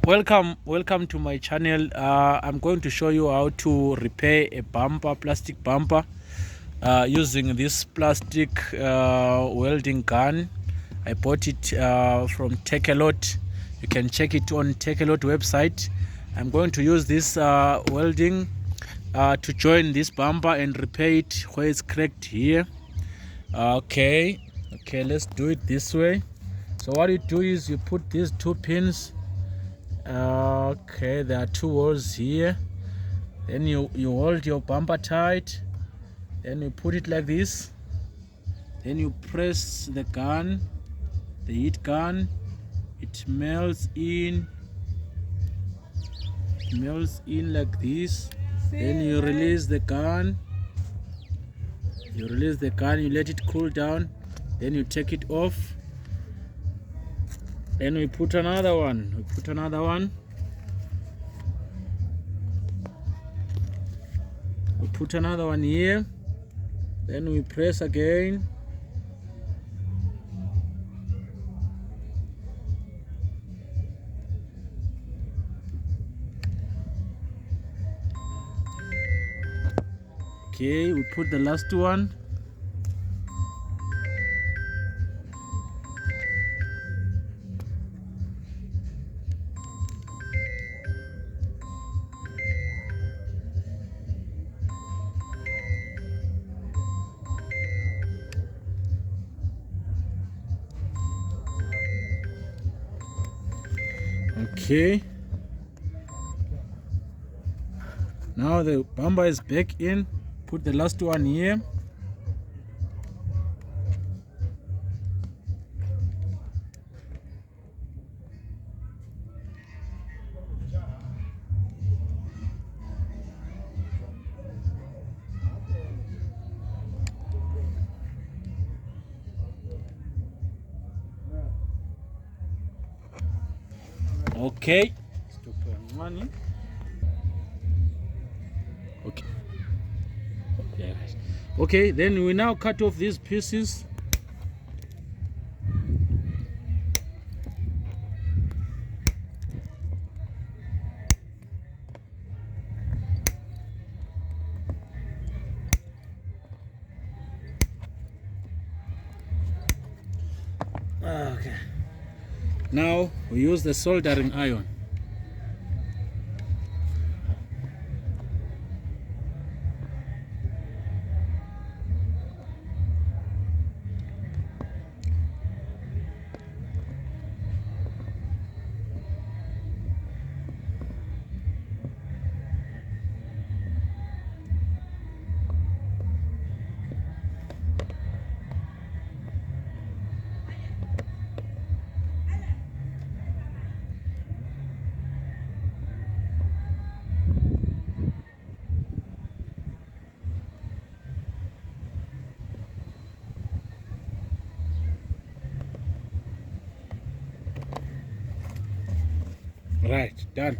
Welcome to my channel. I'm going to show you how to repair a plastic bumper, using this plastic welding gun. I bought it from Takealot. You can check it on Takealot website. I'm going to use this welding to join this bumper and repair it where it's cracked here. Okay, let's do it this way. So what you do is you put these two pins. Okay, there are two holes here. Then you hold your bumper tight. Then you put it like this. Then you press the gun, the heat gun. It melts in. It melts in like this. Then you release the gun. You release the gun. You let it cool down. Then you take it off. Then we put another one. We put another one here. Then we press again. Okay, we put the last one. Okay, now the bumper is back in. Put the last one here. Okay, stop money. Okay, then we now cut off these pieces. Okay, now we use the soldering iron. Right, done.